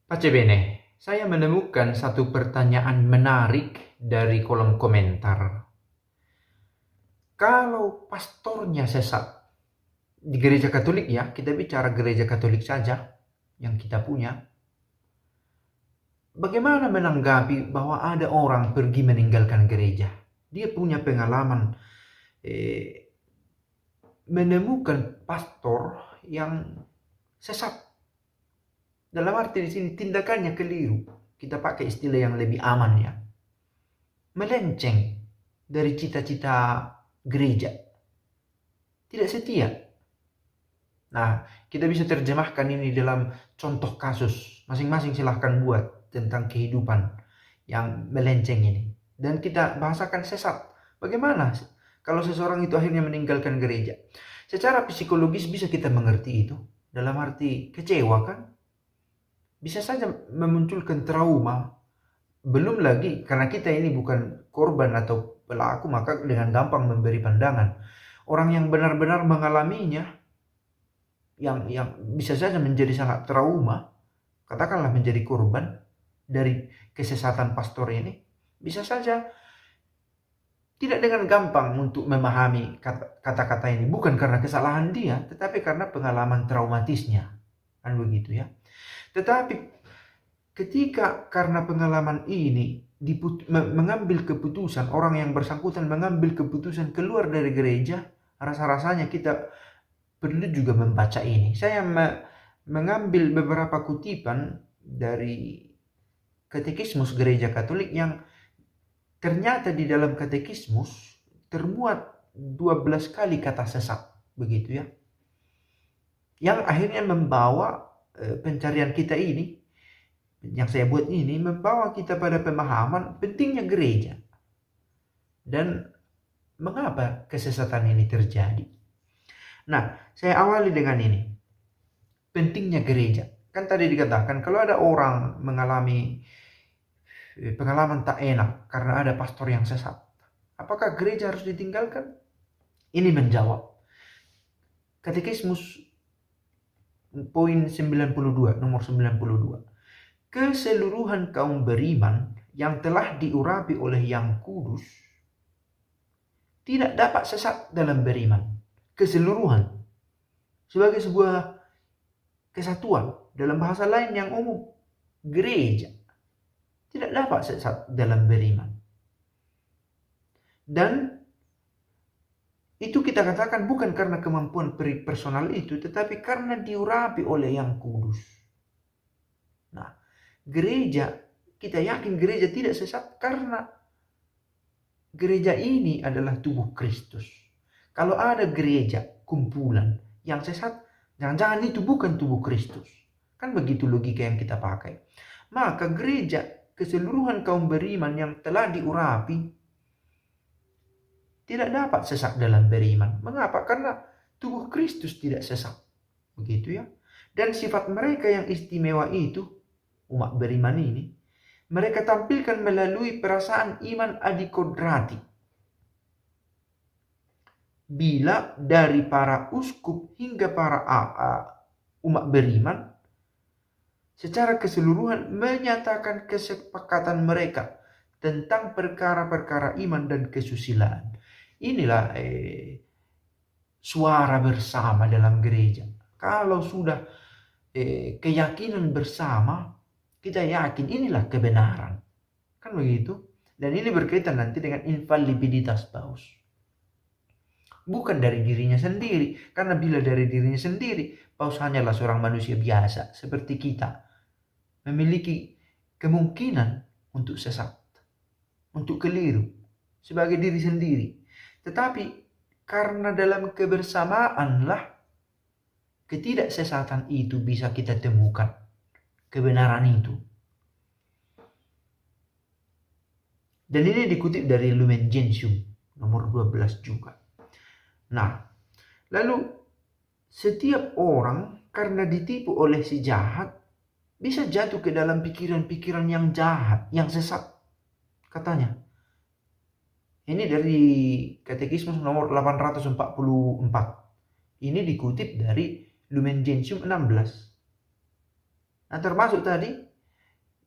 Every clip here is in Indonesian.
Pace bene, saya menemukan satu pertanyaan menarik dari kolom komentar. Kalau pastornya sesat, di gereja Katolik ya, kita bicara gereja Katolik saja yang kita punya, bagaimana menanggapi bahwa ada orang pergi meninggalkan gereja? Dia punya pengalaman menemukan pastor yang sesat. Dalam arti di sini tindakannya keliru. Kita pakai istilah yang lebih aman ya. Melenceng dari cita-cita gereja. Tidak setia. Nah, kita bisa terjemahkan ini dalam contoh kasus. Masing-masing silahkan buat tentang kehidupan yang melenceng ini. Dan kita bahasakan sesat. Bagaimana kalau seseorang itu akhirnya meninggalkan gereja? Secara psikologis bisa kita mengerti itu. Dalam arti kecewa kan? Bisa saja memunculkan trauma. Belum lagi karena kita ini bukan korban atau pelaku, maka dengan gampang memberi pandangan. Orang yang benar-benar mengalaminya, yang bisa saja menjadi sangat trauma, katakanlah menjadi korban dari kesesatan pastor ini, bisa saja tidak dengan gampang untuk memahami kata-kata ini. Bukan karena kesalahan dia, tetapi karena pengalaman traumatisnya. Kan begitu ya. Tetapi ketika karena pengalaman ini mengambil keputusan, orang yang bersangkutan mengambil keputusan keluar dari gereja, rasa-rasanya kita perlu juga membaca ini. Saya mengambil beberapa kutipan dari katekismus gereja Katolik yang ternyata di dalam katekismus termuat 12 kali kata sesat, begitu ya. Yang akhirnya membawa pencarian kita ini, yang saya buat ini, membawa kita pada pemahaman pentingnya gereja. Dan mengapa kesesatan ini terjadi. Nah, saya awali dengan ini. Pentingnya gereja. Kan tadi dikatakan kalau ada orang mengalami pengalaman tak enak karena ada pastor yang sesat, apakah gereja harus ditinggalkan? Ini menjawab. Katekismus poin 92, nomor 92. Keseluruhan kaum beriman yang telah diurapi oleh Yang Kudus tidak dapat sesat dalam beriman. Keseluruhan. Sebagai sebuah kesatuan. Dalam bahasa lain yang umum. Gereja tidak dapat sesat dalam beriman. Dan itu kita katakan bukan karena kemampuan personal itu, tetapi karena diurapi oleh Yang Kudus. Nah, gereja, kita yakin gereja tidak sesat karena gereja ini adalah tubuh Kristus. Kalau ada gereja kumpulan yang sesat, jangan-jangan itu bukan tubuh Kristus. Kan begitu logika yang kita pakai. Maka gereja, keseluruhan kaum beriman yang telah diurapi, tidak dapat sesat dalam beriman. Mengapa? Karena tubuh Kristus tidak sesat. Begitu ya. Dan sifat mereka yang istimewa itu, umat beriman ini, mereka tampilkan melalui perasaan iman adikodrati. Bila dari para uskup hingga para umat beriman, secara keseluruhan menyatakan kesepakatan mereka tentang perkara-perkara iman dan kesusilaan. Inilah suara bersama dalam gereja. Kalau sudah keyakinan bersama, kita yakin inilah kebenaran. Kan begitu? Dan ini berkaitan nanti dengan infalibilitas paus. Bukan dari dirinya sendiri. Karena bila dari dirinya sendiri, paus hanyalah seorang manusia biasa seperti kita. Memiliki kemungkinan untuk sesat. Untuk keliru. Sebagai diri sendiri. Tetapi karena dalam kebersamaanlah ketidaksesatan itu bisa kita temukan. Kebenaran itu. Dan ini dikutip dari Lumen Gentium nomor 12 juga. Nah, lalu setiap orang karena ditipu oleh si jahat bisa jatuh ke dalam pikiran-pikiran yang jahat, yang sesat. Katanya. Ini dari Katekismus nomor 844. Ini dikutip dari Lumen Gentium 16. Nah, termasuk tadi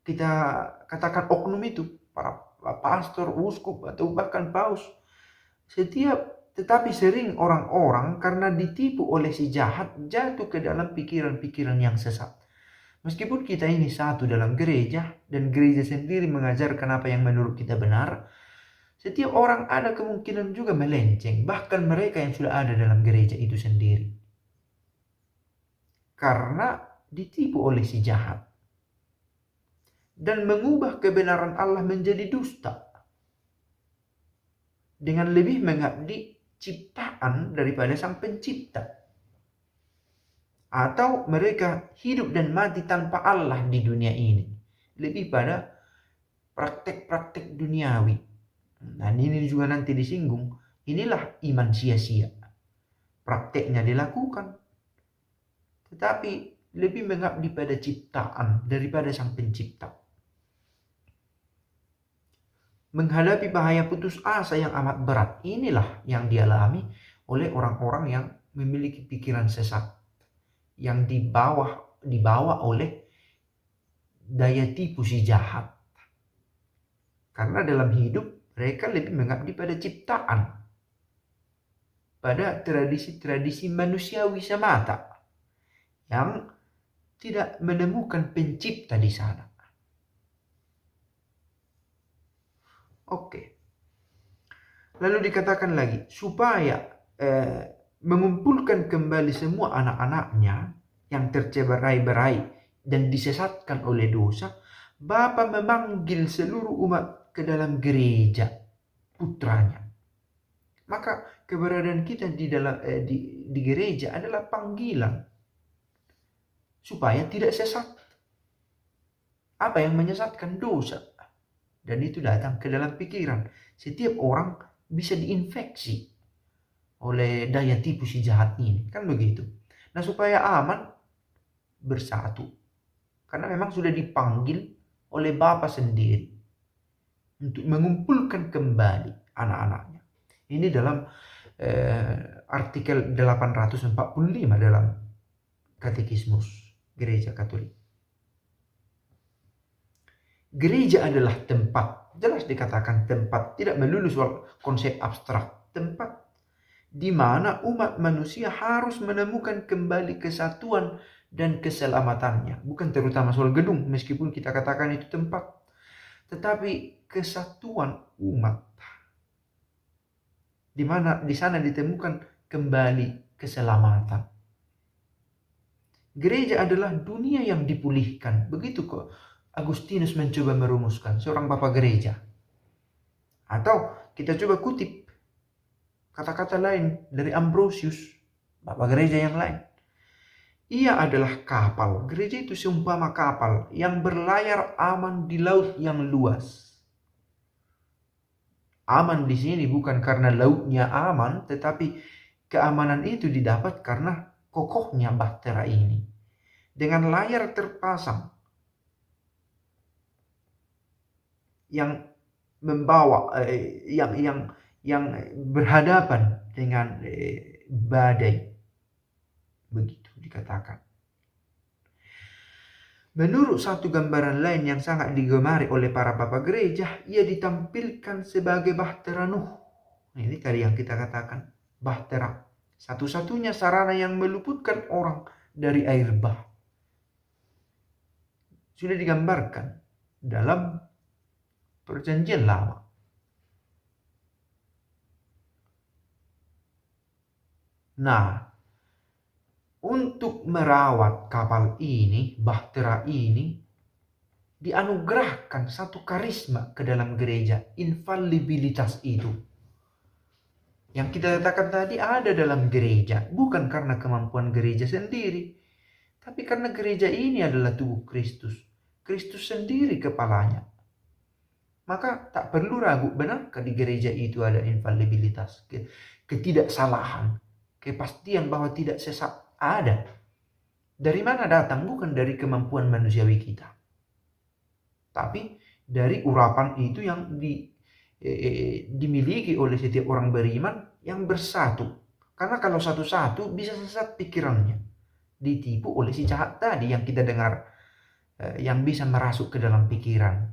kita katakan oknum itu, para pastor, uskup, atau bahkan paus. Tetapi sering orang-orang karena ditipu oleh si jahat jatuh ke dalam pikiran-pikiran yang sesat. Meskipun kita ini satu dalam gereja dan gereja sendiri mengajarkan apa yang menurut kita benar, setiap orang ada kemungkinan juga melenceng, bahkan mereka yang sudah ada dalam gereja itu sendiri. Karena ditipu oleh si jahat dan mengubah kebenaran Allah menjadi dusta dengan lebih mengabdi ciptaan daripada Sang Pencipta. Atau mereka hidup dan mati tanpa Allah di dunia ini, lebih pada praktek-praktek duniawi. Dan ini juga nanti disinggung, inilah iman sia-sia. Prakteknya dilakukan, tetapi lebih mengabdi pada ciptaan daripada Sang Pencipta. Menghadapi bahaya putus asa yang amat berat, inilah yang dialami oleh orang-orang yang memiliki pikiran sesat, yang dibawa oleh daya tipu si jahat. Karena dalam hidup mereka lebih mengabdi pada ciptaan, pada tradisi-tradisi manusiawi semata, yang tidak menemukan pencipta di sana. Oke. Lalu dikatakan lagi, supaya mengumpulkan kembali semua anak-anaknya yang tercerai-berai dan disesatkan oleh dosa, Bapa memanggil seluruh umat ke dalam gereja putranya. Maka keberadaan kita di gereja adalah panggilan supaya tidak sesat. Apa yang menyesatkan? Dosa. Dan itu datang ke dalam pikiran. Setiap orang bisa diinfeksi oleh daya tipu si jahat ini. Kan begitu. Nah, supaya aman, bersatu. Karena memang sudah dipanggil oleh Bapa sendiri untuk mengumpulkan kembali anak-anaknya. Ini dalam artikel 845 dalam Katekismus Gereja Katolik. Gereja adalah tempat, jelas dikatakan tempat, tidak melulu soal konsep abstrak. Tempat di mana umat manusia harus menemukan kembali kesatuan dan keselamatannya. Bukan terutama soal gedung, meskipun kita katakan itu tempat. Tetapi kesatuan umat. Di mana di sana ditemukan kembali keselamatan. Gereja adalah dunia yang dipulihkan. Begitu kok Agustinus mencoba merumuskan, seorang bapak gereja. Atau kita coba kutip kata-kata lain dari Ambrosius, bapak gereja yang lain. Ia adalah kapal. Gereja itu seumpama kapal yang berlayar aman di laut yang luas. Aman di sini bukan karena lautnya aman, tetapi keamanan itu didapat karena kokohnya bahtera ini. Dengan layar terpasang yang membawa yang berhadapan dengan badai, begitu dikatakan. Menurut satu gambaran lain yang sangat digemari oleh para bapak gereja, ia ditampilkan sebagai bahtera Nuh. Ini tadi yang kita katakan, bahtera, satu-satunya sarana yang meluputkan orang dari air bah. Sudah digambarkan dalam Perjanjian Lama. Nah, untuk merawat kapal ini, bahtera ini, dianugerahkan satu karisma ke dalam gereja, infalibilitas itu. Yang kita katakan tadi ada dalam gereja, bukan karena kemampuan gereja sendiri, tapi karena gereja ini adalah tubuh Kristus. Kristus sendiri kepalanya. Maka tak perlu ragu, benarkah di gereja itu ada infalibilitas, ketidaksalahan, kepastian bahwa tidak sesat? Ada. Dari mana datang? Bukan dari kemampuan manusiawi kita, tapi dari urapan itu yang dimiliki oleh setiap orang beriman yang bersatu. Karena kalau satu-satu bisa sesat pikirannya, ditipu oleh si jahat tadi yang kita dengar yang bisa merasuk ke dalam pikiran.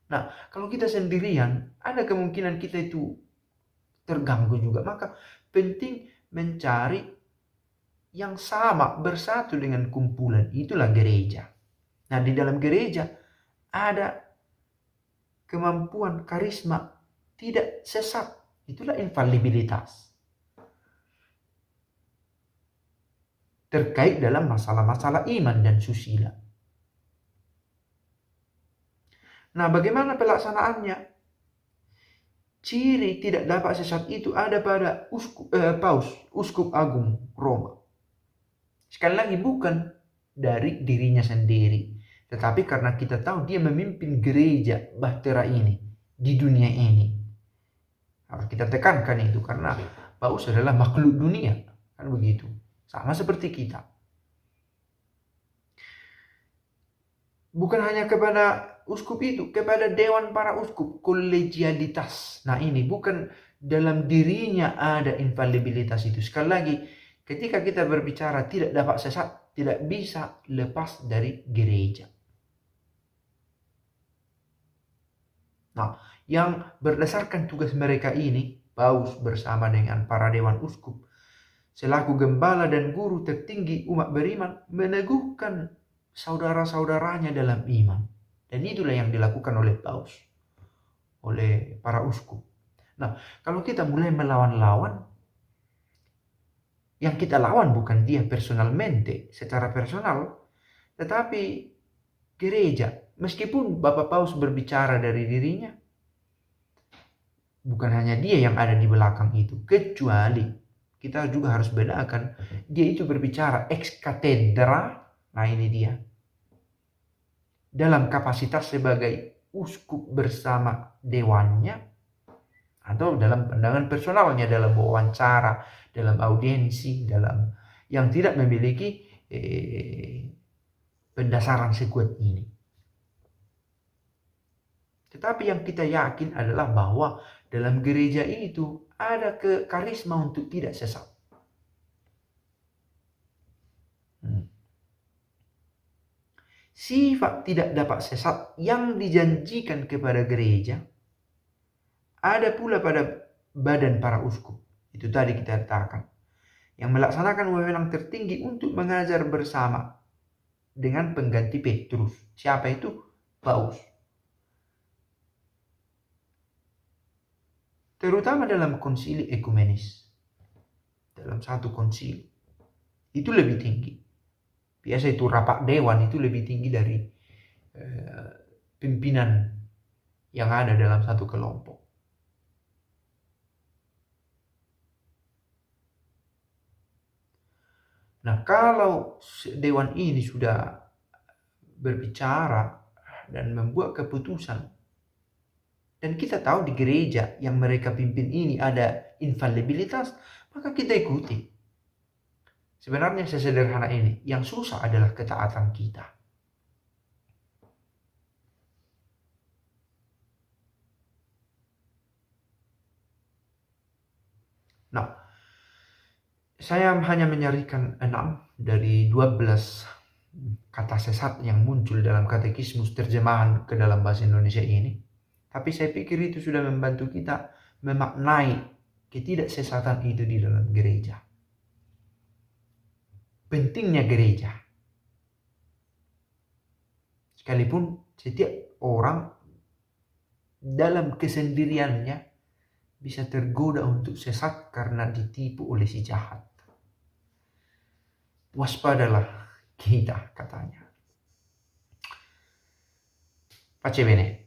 Nah, kalau kita sendirian, ada kemungkinan kita itu terganggu juga. Maka penting mencari yang sama, bersatu dengan kumpulan. Itulah gereja. Nah, di dalam gereja ada kemampuan karisma tidak sesat. Itulah infalibilitas. Terkait dalam masalah-masalah iman dan susila. Nah, bagaimana pelaksanaannya? Ciri tidak dapat sesat itu ada pada Uskup Agung Roma. Sekali lagi, bukan dari dirinya sendiri, tetapi karena kita tahu dia memimpin gereja bahtera ini di dunia ini. Harus kita tekankan itu, karena Paus adalah makhluk dunia, kan begitu, sama seperti kita. Bukan hanya kepada uskup itu, kepada dewan para uskup, kolegialitas. Nah, ini bukan dalam dirinya ada infalibilitas itu. Sekali lagi, ketika kita berbicara tidak dapat sesat, tidak bisa lepas dari gereja. Nah, yang berdasarkan tugas mereka ini, Paus bersama dengan para dewan uskup, selaku gembala dan guru tertinggi umat beriman, meneguhkan saudara-saudaranya dalam iman. Dan itulah yang dilakukan oleh Paus, oleh para uskup. Nah, kalau kita mulai melawan-lawan, yang kita lawan bukan dia personalmente, secara personal, tetapi gereja. Meskipun Bapak Paus berbicara dari dirinya, bukan hanya dia yang ada di belakang itu, kecuali kita juga harus bedakan, dia itu berbicara ex cathedra. Nah, ini dia, dalam kapasitas sebagai uskup bersama dewannya, atau dalam pandangan personalnya, dalam wawancara, dalam audiensi, dalam yang tidak memiliki pendasaran sekuat ini. Tetapi yang kita yakin adalah bahwa dalam gereja itu ada karisma untuk tidak sesat. Sifat tidak dapat sesat yang dijanjikan kepada gereja ada pula pada badan para uskup. Itu tadi kita katakan, yang melaksanakan wewenang tertinggi untuk mengajar bersama dengan pengganti Petrus. Siapa itu? Paus. Terutama dalam konsili ekumenis, dalam satu konsili, itu lebih tinggi. Biasa itu rapat dewan itu lebih tinggi dari pimpinan yang ada dalam satu kelompok. Nah, kalau dewan ini sudah berbicara dan membuat keputusan, dan kita tahu di gereja yang mereka pimpin ini ada infalibilitas, maka kita ikuti. Sebenarnya sesederhana ini. Yang susah adalah ketaatan kita. Nah, saya hanya menyarikan 6 dari 12 kata sesat yang muncul dalam katekismus terjemahan ke dalam bahasa Indonesia ini. Tapi saya pikir itu sudah membantu kita memaknai ketidaksesatan itu di dalam gereja. Pentingnya gereja. Sekalipun setiap orang dalam kesendiriannya bisa tergoda untuk sesat karena ditipu oleh si jahat. Waspadalah kita, katanya. Pace bene.